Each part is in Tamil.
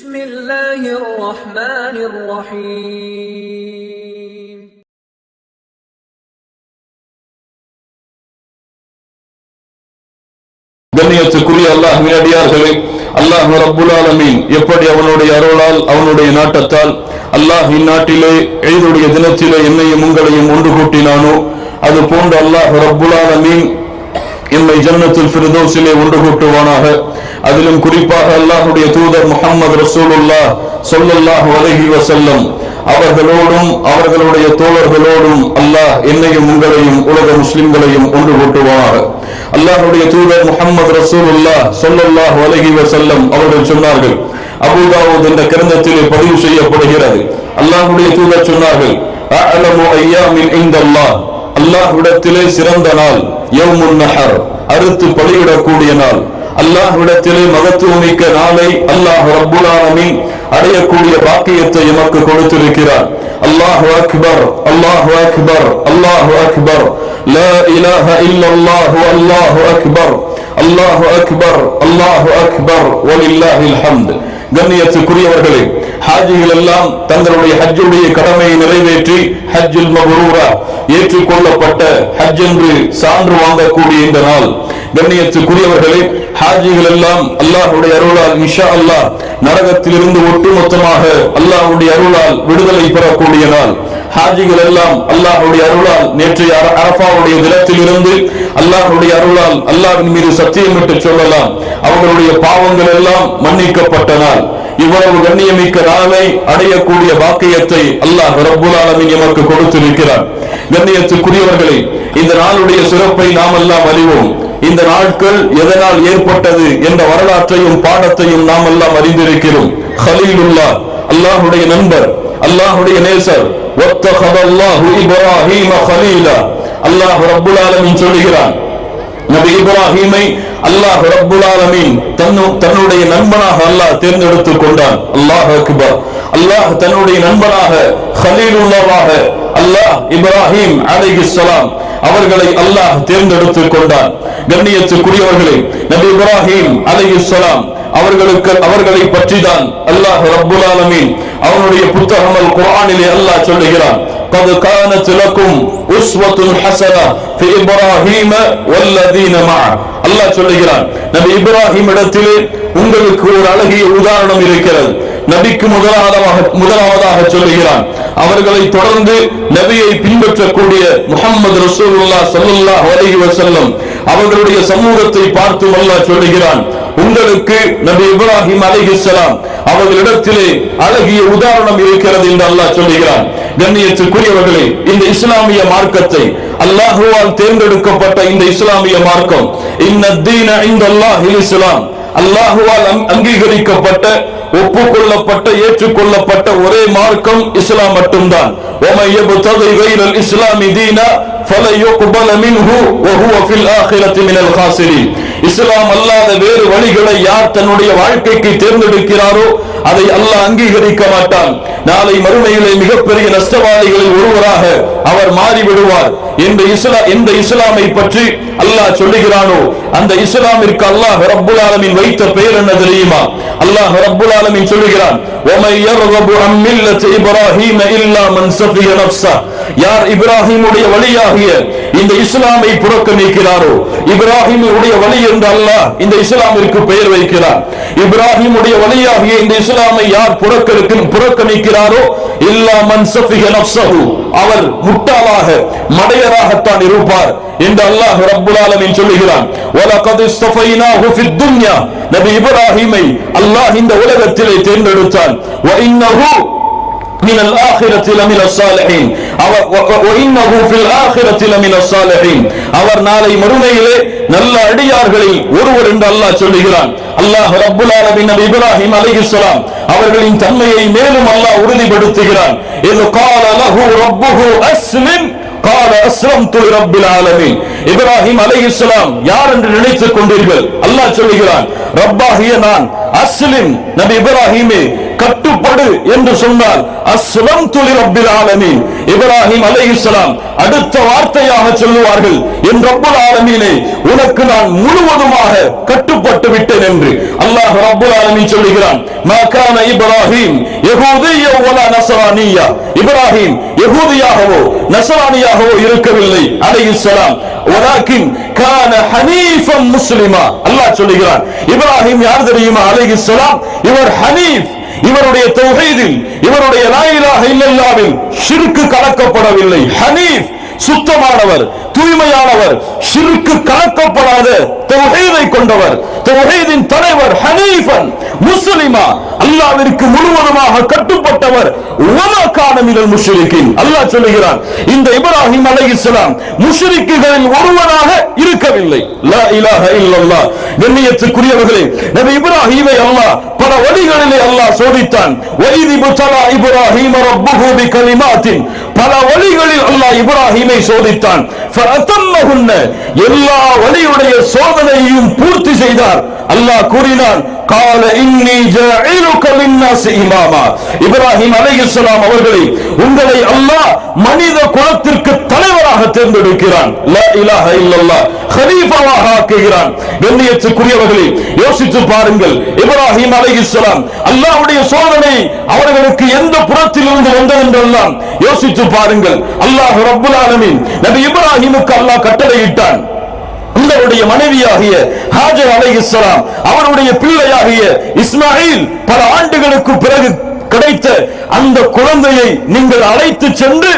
بسم الله الرحمن الرحيم கண்ணியத்துக்குரிய அல்லாஹ்வின் அடியார்களே, அல்லாஹ் ரப்புல் ஆலமீன் எப்படி அவனுடைய அருளால் அவனுடைய நாட்டத்தால் அல்லாஹ் இந்நாட்டிலே ஈதுடைய தினத்திலே என்னையும் உங்களையும் ஒன்று கூட்டினானோ அது போன்று அல்லாஹ் ரப்புல் ஆலமீன் எம்மை ஜன்னத்துல் ஃபிர்தௌஸிலே ஒன்று கூட்டுவானாக. அதிலும் குறிப்பாக அல்லாஹ்வுடைய தூதர் முஹம்மது ரசூலுல்லாஹ் ஸல்லல்லாஹு அலைஹி வஸல்லம் அவர்களோடும் அவர்களுடைய தோழர்களோடும் அல்லாஹ் என்னையும் உங்களையும் உலக முஸ்லிம்களையும் ஒன்று கூட்டுவானாக. அல்லாஹ்வுடைய தூதர் முஹம்மது ரசூலுல்லாஹ் ஸல்லல்லாஹு அலைஹி வஸல்லம் அவர்கள் சொன்னார்கள், அபூ தாவூத் என்ற கிரந்தத்திலே பதிவு செய்யப்படுகிறது, அல்லாஹ்வுடைய தூதர் சொன்னார்கள், அஅலமு அய்யாமின் இன்தல்லாஹ், அல்லாஹ்விடத்திலே சிறந்த நாள் யௌமுன் நஹர், அறுத்து பலியிடக்கூடிய நாள். அல்லாஹ்விடத்திலே மகத்துவமிக்க நாளை அல்லாஹ் ரப்புல் ஆலமீன் அடையக்கூடிய பாக்கியத்தை எமக்கு கொடுத்திருக்கிறார். அல்லாஹு அக்பர், அல்லாஹு அக்பர், அல்லாஹு அக்பர், லா இலாஹ இல்லல்லாஹு அல்லாஹு அக்பர், அல்லாஹு அக்பர், அல்லாஹு அக்பர், வலில்லாஹில் ஹம்த். கண்ணியத்துக்குரியவர்களே, ஹாஜிகள் எல்லாம் தங்களுடைய ஹஜ்ஜுடைய கடமையை நிறைவேற்றி ஹஜ்ஜுல் மப்ரூரா ஏற்றுக்கொள்ளப்பட்ட ஹஜ் என்று சான்று வாங்கக்கூடிய இந்த நாள். கண்ணியத்துக்குரியவர்களே, ஹாஜிகள் எல்லாம் அல்லாஹ்வுடைய அருளால் இன்ஷா அல்லாஹ் நரகத்திலிருந்து ஒட்டுமொத்தமாக அல்லாஹ்வுடைய அருளால் விடுதலை பெறக்கூடிய நாள். ஹாஜிகள் எல்லாம் அல்லாஹ்வுடைய அருளால் நேற்றைய அரஃபாவுடைய தினத்திலிருந்து அல்லாஹ்வுடைய அருளால் அல்லாஹ்வின் மீது சத்தியமிட்டு சொல்லலாம், அவர்களுடைய பாவங்கள் எல்லாம் மன்னிக்கப்பட்ட நாள். இவ்வளவு கண்ணியமிக்க நாளை அடையக்கூடிய பாக்கியத்தை அல்லாஹ் ரப்புல் ஆலமீன் எமக்கு கொடுத்திருக்கிறார். கண்ணியத்துக்குரியவர்களே, இந்த நாளுடைய சிறப்பை நாம் எல்லாம் அறிவோம். இந்த நாட்கள் எதனால் ஏற்பட்டது என்ற வரலாற்றையும் பாடத்தையும் நாம் எல்லாம் அறிந்திருக்கிறோம். கலீலுல்லாஹ், அல்லாஹ்வுடைய நண்பர், அல்லாஹ்வுடைய நேசர், வத்தகதல்லாஹு இப்ராஹீம கலீலா, அல்லாஹ் ரப்புல் ஆலமீன் சொல்கிறான், நபி இப்ராஹீமை அல்லாஹ் ரப்புல் ஆலமீன் தன்னுடைய நண்பனாக அல்லாஹ் தேர்ந்தெடுத்துக் கொண்டான். அல்லாஹ் அக்பர். அல்லாஹ் தன்னுடைய நண்பனாக கலீலுல்லாஹ்வாக அல்லாஹ் இப்ராஹிம் அலைஹிஸ்ஸலாம் அவர்களை அல்லாஹ் தேர்ந்தெடுத்துக் கொண்டான். கண்ணியத்துக்குரியவர்களே, நபி இப்ராஹிம் அலைஹிஸ்ஸலாம் அவர்களை பற்றி தான் அல்லாஹ் ரப்புல் ஆலமீன் அவனுடைய புத்தகம் அல் குர்ஆனிலே அல்லாஹ் சொல்லுகிறான், قد كانت لكم أسوة حسنة في إبراهيم والذين معه. அல்லாஹ் சொல்லுகிறான், நபி இப்ராஹிம் இடத்திலே உங்களுக்கு ஒரு அழகிய உதாரணம் இருக்கிறது. நபிக்கு முதலாவதாக சொல்லுகிறான், அவர்களை தொடர்ந்து நபியை பின்பற்றக்கூடிய முஹம்மது ரசூலுல்லாஹ் ஸல்லல்லாஹு அலைஹி வஸல்லம் அவர்களுடைய சமூகத்தை பார்த்து அல்லாஹ் சொல்லுகிறான், உங்களுக்கு நபி இப்ராஹிம் அலைஹிஸ்ஸலாம் அவர்களிடத்திலே அழகிய உதாரணம் இருக்கிறது என்று அல்லாஹ் சொல்லுகிறான். கண்ணியத்துக்குரியவர்களே, இந்த இஸ்லாமிய மார்க்கத்தை அல்லாஹ்வால் தேர்ந்தெடுக்கப்பட்ட இந்த இஸ்லாமிய மார்க்கம், இன்னத்தீன இன்தல்லாஹில் இஸ்லாம், அல்லாஹ்வால் அங்கீகரிக்கப்பட்ட ஒப்புக்கொள்ளப்பட்ட ஏற்றுக்கொள்ளப்பட்ட ஒரே மார்க்கம் இஸ்லாம் மட்டும்தான். وَمَن يَبْتَغِي غَيْرَ الْإِسْلَامِ دِينًا فَلَن يُقْبَلَ مِنْهُ وَهُوَ فِي الْآخِرَةِ مِنَ الْخَاسِرِينَ. இஸ்லாம் அல்லாத வேறு வழிகளை யார் தன்னுடைய வாழ்க்கைக்கு தேர்ந்தெடுக்கிறாரோ அதை அல்லாஹ் அங்கீகரிக்க மாட்டான். நாளை மறுமையிலே மிகப்பெரிய நஷ்டவாதிகளில் ஒருவராக அவர் மாறிவிடுவார். எந்த இஸ்லாமை பற்றி அல்லாஹ் சொல்லுகிறானோ அந்த இஸ்லாமிற்கு அல்லாஹ் ரப்புல் ஆலமீன் வைத்த பெயர் என்ன தெரியுமா? அல்லாஹ் ரப்புல் ஆலமீன் சொல்லுகிறான், وَمَن يَرْغَبُ عَن مِّلَّةِ إِبْرَاهِيمَ إِلَّا مَن سَفِهَ نَفْسَهُ. யார் இப்ராஹிமுடைய வழியாகிய இந்த இஸ்லாமை புறக்கணிக்கிறாரோ, இப்ராஹிமுடைய வழி என்று அல்லாஹ் இந்த இஸ்லாமிற்கு பெயர் வைக்கிறார். இப்ராஹிமுடைய வழியாகிய இந்த இஸ்லாமை யார் புறக்கணிக்கிறாரோ, இல்லா மன் சஃபிஹ நஃப்ஸஹு, அவர் முட்டாளாக மடையராகத்தான் இருப்பார் என்று அல்லாஹ் ரப்புல் ஆலமீன் சொல்லுகிறான். வலகத் இஸ்தஃபைனாஹு ஃபித் துன்யா, நபி இப்ராஹிமை அல்லாஹ் இந்த உலகத்திலே தேர்ந்தெடுத்தான். வ இன்னஹு من الآخرة لمن الصالحين وإنه في الآخرة لمن الصالحين. அவர் நாளை மறுமையிலே நல்ல அடியார்களில் ஒருவர் என்று அல்லாஹ் சொல்லுகிறான். அல்லாஹ் ரப்புல் ஆலமீன் நபி இப்ராஹிம் அலைஹிஸ்ஸலாம் அவர்களின் தன்மையை மேலும் அல்லாஹ் உறுதிப்படுத்துகிறான். இது قال له ربه أسلم قال أسلمت لرب العالمين. இப்ராஹிம் அலைஹிஸ்ஸலாம் யார் என்று நினைத்துக் கொண்டீர்கள்? அல்லாஹ் சொல்லுகிறான், ரப்பாகிய நான் அஸ்லிம், நபி இப்ராஹிமே கட்டுப்படு என்று சொன்னால் அஸ்லம்து லிரப்பில் ஆலமீன். இப்ராஹிம் அலைஹிஸ்ஸலாம் அடுத்த வார்த்தையாக சொல்லுவார்கள், என் ரப்புல் ஆலமீனே உனக்கு நான் முழுவதுமாக கட்டுப்பட்டு விட்டேன் என்று அல்லாஹ் ரப்புல் ஆலமீன் சொல்கிறான். மா கான இப்ராஹீம் யஹூதிய்யா வலா நஸ்ரானிய்யா, இப்ராஹீம் யஹூதியாகவோ நஸ்ரானியாகவோ இருக்கவில்லை அலைஹிஸ்ஸலாம், வலாக்கின் கான ஹனீஃபன் முஸ்லிமா. அல்லாஹ் சொல்கிறான் இப்ராஹீம் யார் தெரியுமா அலைஹிஸ்ஸலாம், இவர் ஹனீஃப், இவருடைய தௌஹீதில் இவருடைய லா இலாஹ இல்லல்லாஹ்வில் ஷிர்க் கலக்கப்படவில்லை. ஹனீஃப் சுத்தமானவர், தூய்மையானவர், ஷிர்க் கலக்கப்படாத தௌஹீதை கொண்டவர், தௌஹீதின் தலைவர், ஹனீஃபன் முஸ்லிமா, அல்லாஹ்விற்கு முழுவதுமாக கட்டுப்பட்டவர். வமா கான மினல் முஷ்ரிகீன். அல்லாஹ் சொல்கிறான் இந்த இப்ராஹிம் அலைஹிஸ்ஸலாம் முஷ்ரிக்குகளில் ஒருவராக இருக்கவில்லை. லா இலாஹ இல்லல்லாஹ். கண்ணியத்துக்குரியவர்களே, நபி இப்ராஹீமை அல்லாஹ் பல வழிகளிலே அல்லாஹ் சோதித்தான். வஇத் இப்தலா இப்ராஹீம ரப்புஹு பிகலிமாத்தின், பல வழிகளில் அல்லாஹ் இப்ராஹீமை சோதித்தான். ஃபஅதம்மஹுன்ன, எல்லா வழியுடைய சோதனையையும் பூர்த்தி செய்தார். அல்லாஹ் கூறினான் கால இன்னி ஜாஇலுக லின்னாஸி இமாமா. இப்ராஹிம் அலைஹிஸ்ஸலாம் அவர்களை உங்களை அல்லாஹ் மனித குலத்திற்கு தலைவராக தேர்ந்தெடுக்கிறான். லா இலாஹ இல்லல்லாஹ் கலீஃபாவாக ஆக்குகிறான். கண்ணியத்துக்குரியவர்களே, யோசித்து பாருங்கள், இப்ராஹிம் அலைஹிஸ்ஸலாம் அல்லாஹ்வுடைய சோதனை அவர்களுக்கு எந்த புறத்திலிருந்து வந்தது என்றெல்லாம் யோசித்து பாருங்கள். அல்லாஹ் ரப்புல் ஆலமீன் நபி இப்ராஹிமுக்கு அல்லாஹ் கட்டளையிட்டான், அவருடைய மனைவியாகிய ஹாஜர் அலைஹிஸ்ஸலாம், அவருடைய பிள்ளையாகிய இஸ்மாயில் பல ஆண்டுகளுக்கு பிறகு கிடைத்த அந்த குழந்தையை நீங்கள் அழைத்து சென்று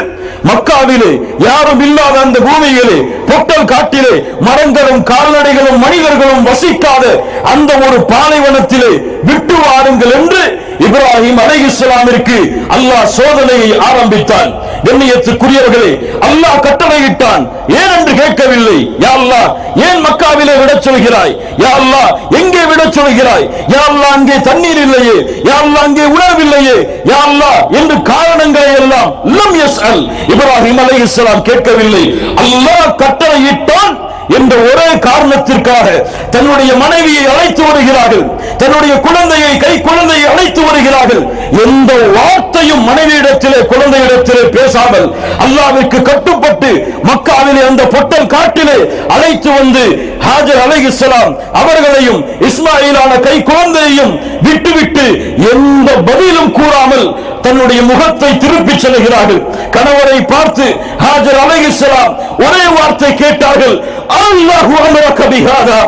மக்காவிலே யாரும் இல்லாத அந்த பூமியிலே பொட்டல் காட்டிலே மரங்களும் கால்நடைகளும் மனிதர்களும் வசிக்காத அந்த ஒரு பாலைவனத்திலே விட்டு வாருங்கள் என்று இப்ராஹிம் அலைஹிஸ்ஸலாமிற்கு அல்லாஹ் சோதனையை ஆரம்பித்தான். கண்ணியத்துக்குரியவர்களே, அல்லாஹ் கட்டளையிட்டான். ஏன் என்று கேட்கவில்லை. யா அல்லாஹ் ஏன் மக்காவிலே விடச் சொல்கிறாய்? யா அல்லாஹ் எங்கே விடச் சொல்கிறாய்? யா அல்லாஹ் அங்கே தண்ணீர் இல்லையே, யா அல்லாஹ் அங்கே உணவில்லையே, யா அல்லாஹ் என்று காரணங்களை எல்லாம் லம் யஸ்அல், இப்ராஹிம் அலைஹிஸ்ஸலாம் கேட்கவில்லை. அல்லாஹ் கட்டளையிட்டான் என்ற ஒரே காரணத்திற்காக தன்னுடைய மனைவியை அழைத்து வருகிறார்கள், தன்னுடைய குழந்தையை கை குழந்தையை அழைத்து வருகிறார்கள். எந்த வார்த்தையும் மனைவியிடத்திலே குழந்தையிடத்திலே பேசாமல் அல்லாஹ்விற்கு கட்டுப்பட்டு மக்காவிலே அந்த பொட்டல் காட்டிலே அழைத்து வந்து ஹாஜர் அலைஹிஸ்ஸலாம் அவர்களையும் இஸ்மாயிலான கை குழந்தையையும் விட்டுவிட்டு எந்த பதிலும் கூறாமல் தன்னுடைய முகத்தை திருப்பி செல்கிறார்கள். கணவரை பார்த்து ஹாஜர் அலைஹிஸ்ஸலாம் ஒரே வார்த்தை கேட்டார்கள், அல்லாஹு அமரக பிஹாதா,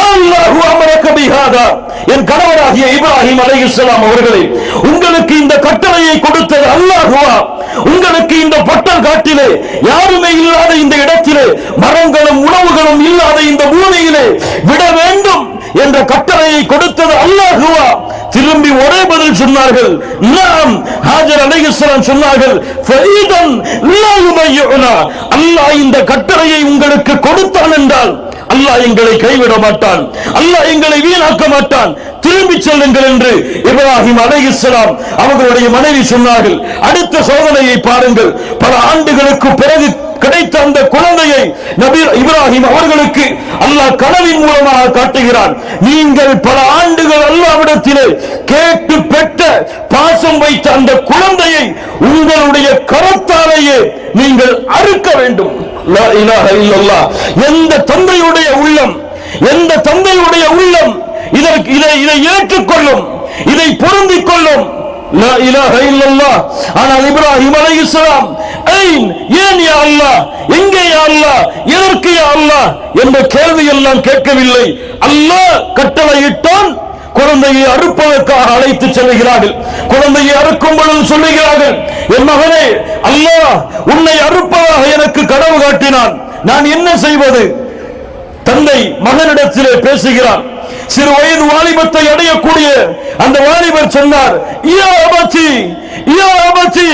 அல்லாஹு அமரக பிஹாதா. என் கணவராகிய இப்ராஹிம் அலைஹிஸ்ஸலாம் அவர்களே, உங்களுக்கு இந்த கட்டளையை கொடுத்தது அல்லாஹுவா? உங்களுக்கு இந்த பொட்டல் காட்டிலே யாருமே இல்லாத இந்த இடத்திலே மரங்களும் உணவுகளும் இல்லாத இந்த பூமியிலே விட வேண்டும் என்ற கட்டளையை கொடுத்தது அல்லாஹுவா? திரும்பி ஒரே பதில் சொன்னார்கள், நாம். ஹாஜர் அலைஹிஸ்ஸலாம் சொன்னார்கள், ஃபஈதன் லா யுமையுனா, அல்லாஹ் இந்த கட்டளையை உங்களுக்கு கொடுத்தான் என்றால் அல்லாஹ் எங்களை கைவிட மாட்டான், அல்லாஹ் எங்களை வீணாக்க மாட்டான், திரும்பி செல்லுங்கள் என்று இப்ராஹிம் அலைஹிஸ்ஸலாம் அவர்களுடைய மனைவி சொன்னார்கள். அடுத்த சோதனையை பாருங்கள். பல ஆண்டுகளுக்கு பிறகு கிடைத்த அந்த குழந்தையை நபி இப்ராஹிம் அவர்களுக்கு அல்லாஹ் கனவின் மூலமாக காட்டுகிறான். நீங்கள் பல ஆண்டுகள் அல்லாஹ்விடத்திலே கேட்டு பெற்ற பாசம் வைத்த அந்த குழந்தையை உங்களுடைய கரத்தாலேயே நீங்கள் அறுக்க வேண்டும். லா இலாஹ இல்லல்லாஹ். எந்த தந்தையுடைய உள்ளம், எந்த தந்தையுடைய உள்ளம் இதை ஏற்றுக்கொள்ளும், இதை பொருந்திக் கொள்ளும்? லா இலாஹ இல்லல்லாஹ். ஆனால் இப்ராஹிம் அலைஹிஸ்ஸலாம் ஏன் யா அல்லாஹ், எங்கே யா அல்லாஹ், எதற்கு யா அல்லாஹ் என்ற கேள்வி எல்லாம் கேட்கவில்லை. அல்லாஹ் கட்டளையிட்டான், குழந்தையை அறுப்பதற்காக அழைத்து செல்கிறார்கள். குழந்தையை அறுக்கும் பொழுது சொல்லுகிறார்கள், என் மகனே, அல்லாஹ் உன்னை அறுப்பதாக எனக்கு கனவு காட்டினான், நான் என்ன செய்வது? தந்தை மகனிடத்திலே பேசுகிறான். சிறு வயது வாலிபத்தை அடையக்கூடிய அந்த வாலிபர் சொன்னார், யா அபதி, யா அபதி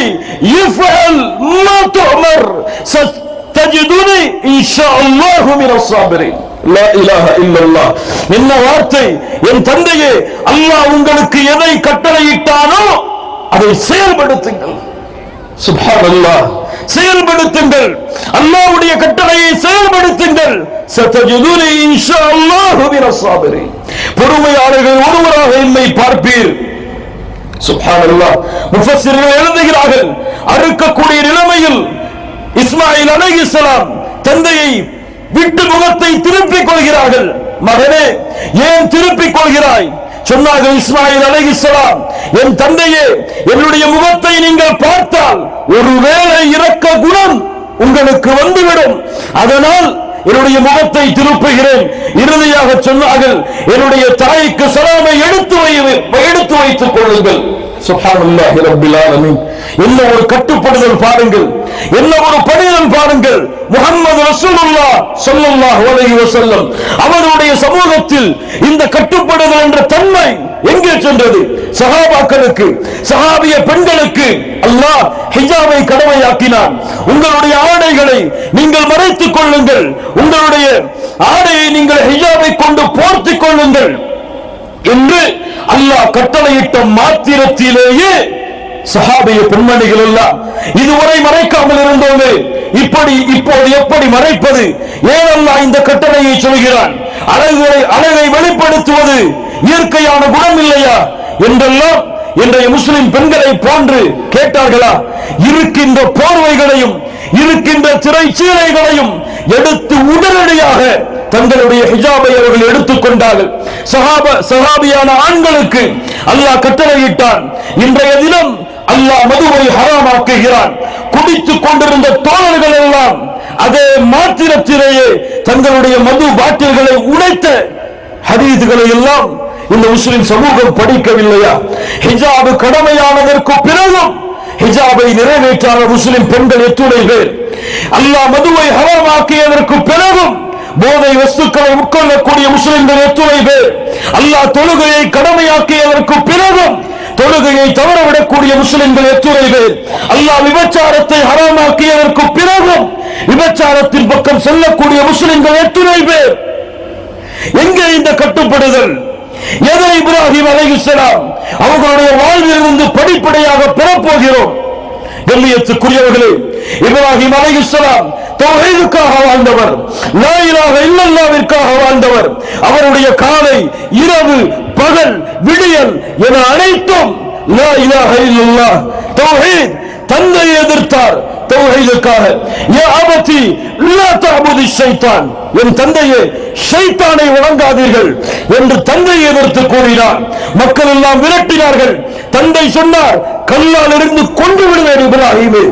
இஃபல் மா துஅமர் சதஜிதுனி இன்ஷாஅல்லாஹு மினஸ் சாபிரின். லா இலாஹ இல்லல்லாஹ். என்ன வார்த்தை! என் தந்தையே, அல்லாஹ் உங்களுக்கு எதை கட்டளையிட்டானோ அதை செயல்படுத்துங்கள். சுப்ஹானல்லாஹ். செயல்படுத்துங்கள், அல்லாஹ்வுடைய கட்டளையை செயல்படுத்துங்கள். சதஜிதுனி இன்ஷாஅல்லாஹு மினஸ் சாபிரின். பொறுமையாளர்கள் ஒருவராக என்னை பார்ப்பீர். சுப்ஹானல்லாஹ். முஃபஸ்ஸிர்கள் எழுதுகிறார்கள், அறுக்கக்கூடிய நிலைமையில் இஸ்மாயில் அலைஹிஸ்ஸலாம் தந்தையை விட்டு முகத்தை திருப்பிக் கொள்கிறார்கள். மகனே, ஏன் திருப்பிக் கொள்கிறாய்? சொன்னார்கள் இஸ்மாயில் அலைஹிஸ்ஸலாம், என் தந்தையே, என்னுடைய முகத்தை நீங்கள் பார்த்தால் ஒருவேளை இரக்க குணம் உங்களுக்கு வந்துவிடும், அதனால் என்னுடைய முகத்தை திருப்புகிறேன். இறுதியாக சொன்னார்கள், என்னுடைய தாய்க்கு சலாமை எடுத்து வைத்துக் கொள்ளுங்கள். சுப்ஹானல்லாஹி ரப்பில் ஆலமீன். என்ன ஒரு கட்டுப்படுதல் பாருங்கள், என்ன ஒரு பணிதல் பாருங்கள். முஹம்மது ரசூலுல்லாஹ் ஸல்லல்லாஹு அலைஹி வஸல்லம் அவருடைய சமூகத்தில் இந்த கட்டுப்படுதல் என்ற தன்மை எங்கே சென்றது? சஹாபாக்களுக்கு, சஹாபிய பெண்களுக்கு அல்லாஹ் ஹிஜாபை கடமையாக்கினான். உங்களுடைய ஆடைகளை நீங்கள் மறைத்துக் கொள்ளுங்கள், உங்களுடைய ஆடையை நீங்கள் ஹிஜாபை கொண்டு போர்த்திக் கொள்ளுங்கள் என்று அல்லாஹ் கட்டளையிட்ட மாத்திரத்திலேயே சஹாபிய பெண்மணிகள் எல்லாம் இதுவரை மறைக்காமல் இருந்தோமே, இப்போது எப்படி மறைப்பது? ஏன் அல்லாஹ் இந்த கட்டளையை சொல்கிறான்? அழகை வெளிப்படுத்துவது இயற்கையான குணம் இல்லையா என்றெல்லாம் இன்றைய முஸ்லிம் பெண்களை போன்று கேட்டார்களா? இருக்கின்ற போர்வைகளையும் இருக்கின்ற திரைச்சீலைகளையும் எடுத்து உடனடியாக தங்களுடைய ஹிஜாபை அவர்கள் எடுத்துக் கொண்டார்கள். சஹாபியான ஆண்களுக்கு அல்லாஹ் கட்டளையிட்டான். இன்றைய தினம் அல்லாஹ் மதுவை ஹராமாக்குகிறான். குடித்துக் கொண்டிருந்த தோழர்கள் எல்லாம் அதே மாத்திரத்திலேயே தங்களுடைய மது பாட்டில்களை உடைத்த ஹதீதுகளை எல்லாம் இந்த முஸ்லிம் சமூகம் படிக்கவில்லையா? ஹிஜாபு கடமையானதற்கு பிறகும் ஹிஜாபை நிறைவேற்றாத முஸ்லிம் பெண்கள் எத்துணை பேர்? அல்லாஹ் மதுவை ஹராமாக்கியதற்கு பிறகும் போதை வஸ்துக்களை உட்கொள்ளக்கூடிய முஸ்லிம்கள் எத்துணை பேர்? அல்லாஹ் தொழுகையை கடமையாக்கியதற்கு பிறகும் தொழுகையை தவறவிடக்கூடிய முஸ்லிம்கள் எத்துணை பேர்? அல்லாஹ் விபச்சாரத்தை ஹராமாக்கியதற்கு பிறகும் விபச்சாரத்தின் பக்கம் செல்லக்கூடிய முஸ்லிம்கள் எத்துணை பேர்? எங்கே இந்த கட்டுப்படுதல்? எதை இப்ராஹிம் அலைஹிஸ்ஸலாம் அவர்களுடைய வாழ்விலிருந்து படிப்படியாக பெறப்போகிறோம்? கண்ணியத்துக்குரியவர்களே, இப்ராஹிம் அலைஹிஸ்ஸலாம் தௌஹீதுக்காக வாழ்ந்தவர், லா இலாஹ இல்லல்லாஹ்விற்காக வாழ்ந்தவர். அவருடைய காலை, இரவு, பகல், விடியல் என அனைத்தும் லா இலாஹ இல்லல்லாஹ் தௌஹீத். தந்தையை எதிர்த்தார் தௌஹீதுக்காக. யா அபதி லா தஅபுதி ஷைத்தான், என் தந்தையே, ஷைத்தானை வணங்காதீர்கள் என்று தந்தையை எதிர்த்து கூறினார். மக்கள் எல்லாம் விரட்டினார்கள். தந்தை சொன்னார், கல்லால் இருந்து கொண்டு விடுவேன் இப்ராஹிமே,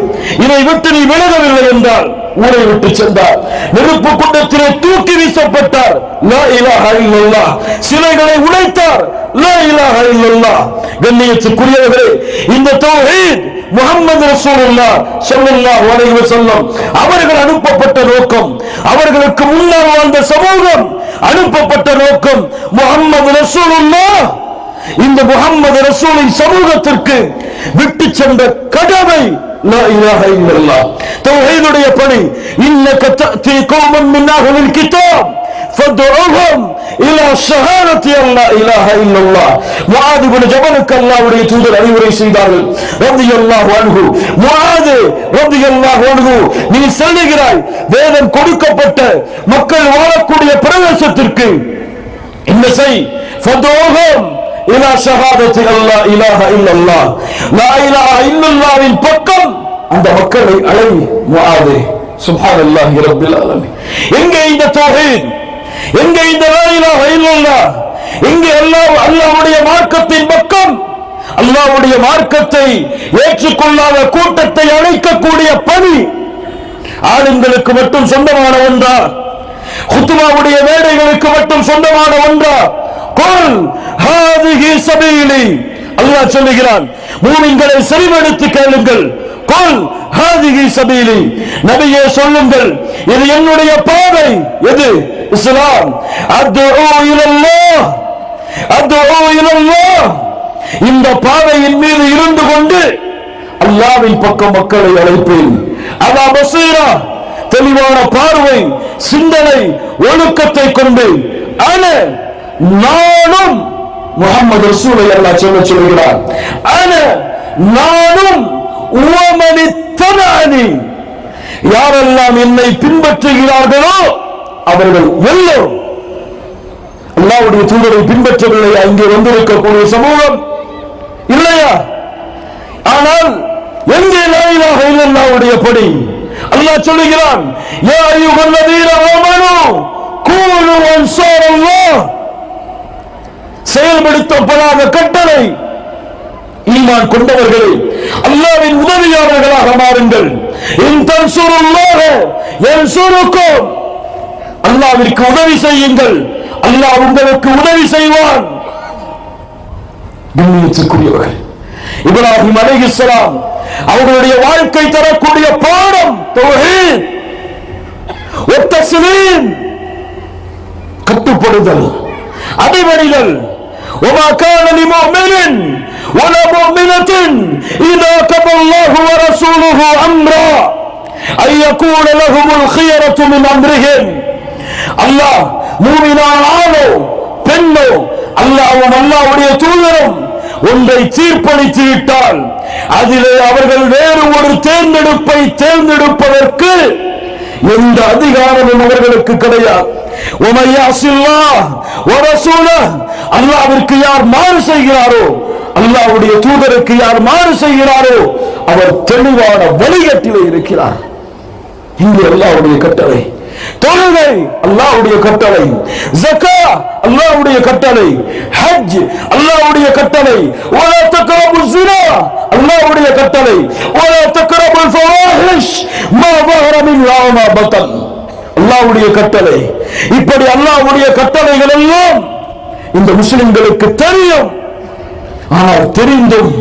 இதை விட்டு நீ விலகவில்லை என்றால் ஊரை விட்டு சென்றார். நெருப்பு குண்டத்திலே தூக்கி வீசப்பட்டார். லா இலாஹ இல்லல்லாஹ். சிலைகளை உடைத்தார். லா இலாஹ இல்லல்லாஹ். கண்ணியத்துக்குரியவர்களே, இந்த தௌஹீத் முஹம்மது ரசூலுல்லாஹ் ஸல்லல்லாஹு அலைஹி வஸல்லம் அவர்கள் அனுப்பப்பட்ட நோக்கம், அவர்களுக்கு முன்னால் வாழ்ந்த சமூகம் அனுப்பப்பட்ட நோக்கம் முஹம்மது ரசூலுல்லாஹ் இந்த முஹம்மது ரசூலின் சமூகத்திற்கு விட்டு சென்ற கடமை லா இலாஹ இல்லல்லாஹ் தௌஹீதுடைய பணி. இன்னக தஅதி கௌமன் மின் அஹ்லில் கிதாப் ஃபதுஉஹும் இலா ஷஹாதத்தி அல்லா இலாஹ இல்லல்லாஹ். முஆத் இப்னு ஜபலுக்கு அல்லாஹ்வுடைய தூதர் அறிவுரை செய்தார்கள் ரலியல்லாஹு அன்ஹு. முஆத் ரலியல்லாஹு அன்ஹு, நீ செல்லுகிறாய் வேதம் கொடுக்கப்பட்ட மக்கள் வாழக்கூடிய பிரதேசத்திற்கு, என்ன செய்? ஃபதுஉஹும் இலா ஷஹாதத்தி அல்லா இலாஹ இல்லல்லாஹ், லா இலாஹ இல்லல்லாஹ்வின் பக்கம் அந்த மக்களை அழை முஆத். சுப்ஹானல்லாஹி ரப்பில் ஆலமீன். எங்கே இந்த தௌஹீத்? எங்கே இந்த லா இலாஹ இல்லல்லாஹ்? எங்கே அல்லாஹ்வுடைய மார்க்கத்தின் பக்கம், அல்லாஹ்வுடைய மார்க்கத்தை ஏற்றுக்கொள்ளாத கூட்டத்தை அழைக்கக்கூடிய பணி ஆளுங்களுக்கு மட்டும் சொந்தமான ஒன்றா? குத்பாவுடைய மேடைகளுக்கு மட்டும் சொந்தமான ஒன்றா? குல் ஹாதிஹி சபீலி, அல்லாஹ் சொல்லுகிறான், மூமின்களை செவிமடுத்து கேளுங்கள். குல் ஹாதிஹி சபீலி, நபியே சொல்லுங்கள், இது என்னுடைய பாதை. எது? இஸ்லாம். அத்உ இலல்லாஹ், அத்உ இலல்லாஹ். இந்த பாதையின் மீது இருந்து கொண்டு அல்லாஹ்வின் பக்கம் மக்களை அழைப்பேன். அலா பஸீரா, தெளிவான பார்வை, சிந்தனை, ஒழுக்கத்தை கொண்டு நானும் முஹம்மது ரசூலை அல்லாஹ் சொல்லுகிறார். நானும் உமனி தபஅனி, யாரெல்லாம் என்னை பின்பற்றுகிறார்களோ அவர்கள் எல்லோரும். அல்லாஹ்வுடைய தூதரை பின்பற்றவில்லை அங்கே வந்திருக்கக்கூடிய சமூகம் இல்லையா? ஆனால் எங்கே லா இலாஹ இல்லல்லாஹ்வுடைய படி, அல்லாஹ் சொல்லுகிறான், யா அய்யுஹல்லதீன ஆமனூ கூனு அன்சாரல்லாஹ். செயல்படுத்தப்படாத கட்டளை. ஈமான் கொண்டவர்களே, அல்லாஹ்வின் உதவியாளர்களாக மாறுங்கள். இன் தன்சுருல்லாஹ யன்சுருக்கும். அல்லாஹ்விற்கு உதவி செய்யுங்கள், அல்லாஹ் உங்களுக்கு உதவி செய்வான். கண்ணியத்திற்குரியவர்கள், இப்ராஹிம் அலைஹிஸ்ஸலாம் அவர்களுடைய வாழ்க்கை தரக்கூடிய பாடம் தௌஹீத் வ தஸ்லீம், கட்டுப்படுதல், அடிபணிதல். وما كان لمؤمن ولا مؤمنة إذا قضى الله ورسوله أمرا أن يكون لهم الخيرة من أمرهم. அல்லாஹ் மூமினான ஆணோ பெண்ணோ அல்லாஹ்வும் அல்லாஹ்வுடைய தூதரும் ஒன்றை தீர்ப்பளித்து விட்டால் அதிலே அவர்கள் வேறு ஒரு தேர்ந்தெடுப்பை தேர்ந்தெடுப்பதற்கு எந்த அதிகாரமும் அவர்களுக்கு கிடையாது. அல்லாஹ்விற்கு யார் மாறு செய்கிறாரோ, அல்லாஹ்வுடைய தூதருக்கு யார் மாறு செய்கிறாரோ அவர் தெளிவான வழிகட்டிலே இருக்கிறார். இங்கு அல்லாஹ்வுடைய கட்டளை. தொழுகை அல்லாஹ்வுடைய கட்டளை, ஸகாத் அல்லாஹ்வுடைய கட்டளை, ஹஜ் அல்லாஹ்வுடைய கட்டளை, வலா தக்ரபுஸ் ஸினா அல்லாஹ்வுடைய கட்டளை, வலா தக்ரபுல் ஃபவாஹிஷ் மா ظهر மின்ஹா வமா பத்தன் அல்லாஹ்வுடைய கட்டளை. இப்படி அல்லாஹ்வுடைய கட்டளைகள் எல்லாம் இந்த முஸ்லிம்களுக்கு தெரியும். ஆனால் தெரிந்தும்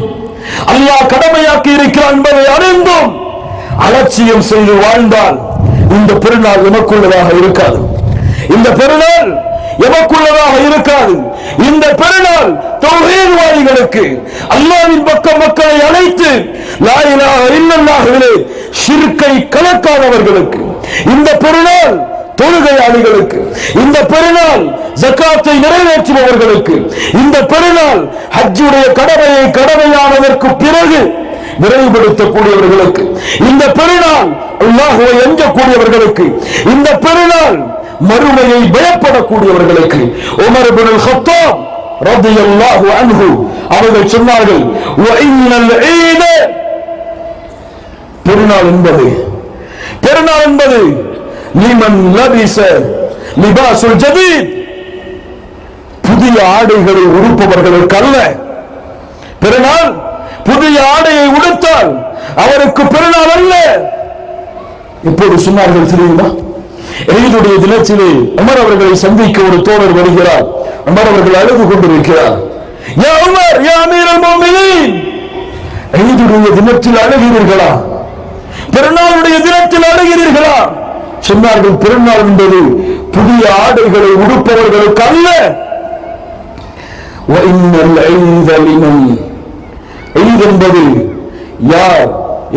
அல்லாஹ் கடமையாக்கி இருக்கிறான் என்பதை அறிந்தும் அலட்சியம் செய்து வாழ்ந்தால் இந்த பெருநாள் எமக்குள்ளதாக இருக்காது. இந்த பெருநாள் எமக்குள்ளதாக இருக்காது. இந்த பெருநாள் தௌஹீத்வாதிகளுக்கு, அல்லாஹ்வின் பக்கம் மக்களை அழைத்து லா இலாஹ இல்லல்லாஹ்விலே ஷிர்க்கை கலக்காதவர்களுக்கு, இந்த பெருநாள் தொழுகையாளிகளுக்கு, இந்த பெருநாள் ஜகாத்தை நிறைவேற்றுபவர்களுக்கு, இந்த பெருநாள் ஹஜ்ஜுடைய கடமையை கடமையானதற்கு பிறகு விரைவுபடுத்தக்கூடியவர்களுக்கு, இந்த பெருநாள் அல்லாஹ்வை அஞ்சக்கூடியவர்களுக்கு, இந்த பெருநாள் மறுமையை பயப்படக்கூடியவர்களுக்கு. உமர் இப்னு அல்-கத்தாப் ரலியல்லாஹு அன்ஹு அவர்கள் சொன்னார்கள், வஇன்னல் ஈத, பெருநாள் என்பது லிமன் லபிஸ லிபாசுல் ஜதீத், புதிய ஆடைகளை உடுப்பவர்களுக்கு அல்ல. பெருநாள் புதிய ஆடையை உடுத்தால் அவருக்கு பெருநாள் அல்ல. இப்போது சொன்னார்கள் தெரியுமா, ஈதுடைய தினத்திலே உமர் அவர்களை சந்திக்க ஒரு தோழர் வருகிறார். உமர் அவர்கள் அழுது கொண்டிருக்கிறார். யா உமர், யா அமீருல் முஃமினீன், ஈதுடைய தினத்தில் அழுகிறீர்களா? பெருநாளுடைய தினத்தில் அழுகிறீர்களா? சொன்னார்கள், பெருநாள் என்பது புதிய ஆடைகளை உடுப்பவர்களுக்கு அல்ல. வஇன்னல் ஈத லிமன், ஈத் என்பது யார்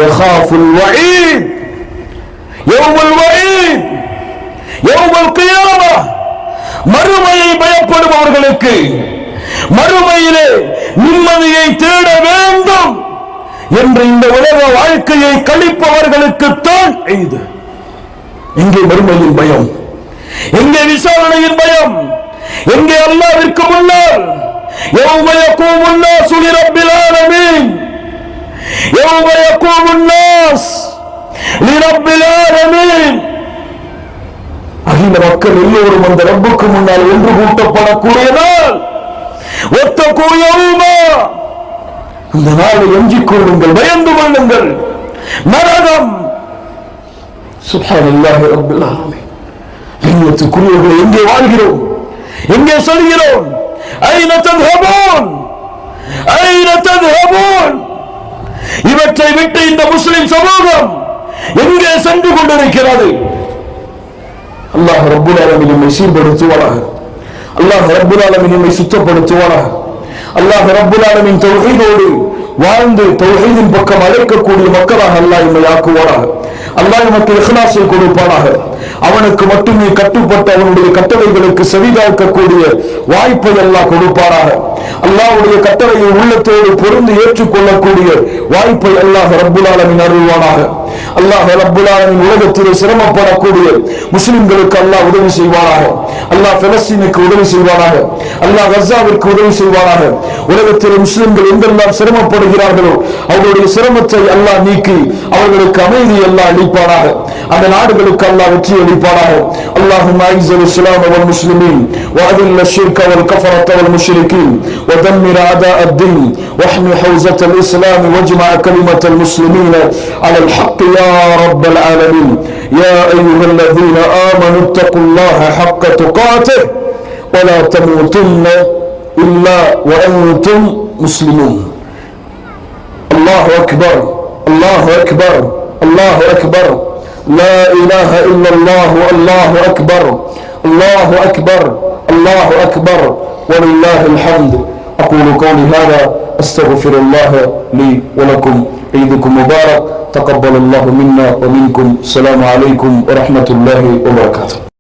யகாஃபுல் வஈத், யௌமுல் வஈத், யௌமுல் கியாமா, மறுமையை பயப்படுபவர்களுக்கு, மறுமையிலே நிம்மதியை தேட வேண்டும் என்று இந்த உலக வாழ்க்கையை கழிப்பவர்களுக்கு தான் ஈத். எங்கே மறுமையின் பயம்? எங்கே விசாரணையின் பயம்? எங்கே அல்லாஹ்விற்கு முன்னால் யௌம யகூமுன் நாஸு லிரப்பில் ஆலமீன், யௌம யகூமுன் நாஸ் லிரப்பில் ஆலமீன், அகில மக்கள் எல்லோரும் அந்த ரப்புக்கு முன்னால் ஒன்று கூட்டப்படக்கூடிய நாள். வத்தகூ யௌமா, அந்த நாளை அஞ்சிக் கொள்ளுங்கள், பயந்து கொள்ளுங்கள். நரகம். சுப்ஹானல்லாஹி ரப்பில் ஆலமீன். கண்ணியத்துக்குரியவர்களே, எங்கே வாழ்கிறோம்? எங்கே செல்கிறோம்? ஐன தذهبون, ஐன தذهبون? இவற்றை விட்டு இந்த முஸ்லிம் சமூகம் எங்கே சென்று கொண்டிருக்கிறது? அல்லாஹ் ரப்புல் ஆலமீன் நம்மை சீர்படுத்துவானாக. அல்லாஹ் ரப்புல் ஆலமீன் நம்மை சுத்தப்படுத்துவானாக. அல்லாஹ் ரப்புல் ஆலமீன் தௌஹீதோடு வாழ்ந்து தௌஹீதின் பக்கம் அழைக்கக்கூடிய மக்களாக அல்லாஹ் நம்மை ஆக்குவானாக. அல்லாஹ் நமக்கு இஹ்லாஸை கொடுப்பானாக. அவனுக்கு மட்டுமே கட்டுப்பட்ட அவனுடைய கட்டளைகளுக்கு செவிதாக்கக்கூடிய வாய்ப்பை அல்லாஹ் கொடுப்பானாக. அல்லாஹ்வுடைய கட்டளையை உள்ளத்தோடு பொருந்து ஏற்றுக்கொள்ளக்கூடிய வாய்ப்பை அல்லாஹ் ரப்புல் ஆலமீன் அருள்வானாக. அல்லாஹ் ரப்புல் ஆலமீன் உலகத்திலே சிரமப்படக்கூடிய முஸ்லிம்களுக்கு அல்லாஹ் உதவி செய்வானாக. அல்லாஹ் பலஸ்தீனுக்கு உதவி செய்வானாக. அல்லாஹ் கஸாவிற்கு உதவி செய்வானாக. உலகத்திலே முஸ்லிம்கள் எங்கெல்லாம் சிரமப்படுகிறார்களோ அவர்களுடைய சிரமத்தை அல்லாஹ் நீக்கி அவர்களுக்கு அமைதி அல்லாஹ் அளிப்பானாக. அந்த நாடுகளுக்கு அல்லாஹ் வெற்றி அளிப்பானாக. اللهم اعز الاسلام والمسلمين واذل الشرك والكفرة والمشركين ودمر اعداء الدين واحمي حوزة الاسلام واجمع كلمة المسلمين على الحق يا رب العالمين. يا ايها الذين امنوا اتقوا الله حق تقاته ولا تموتن الا وانتم مسلمون. الله اكبر الله اكبر الله اكبر لا إله إلا الله الله أكبر الله أكبر الله أكبر ولله الحمد. أقول قولي هذا أستغفر الله لي ولكم. عيدكم مبارك. تقبل الله منا ومنكم. السلام عليكم ورحمة الله وبركاته.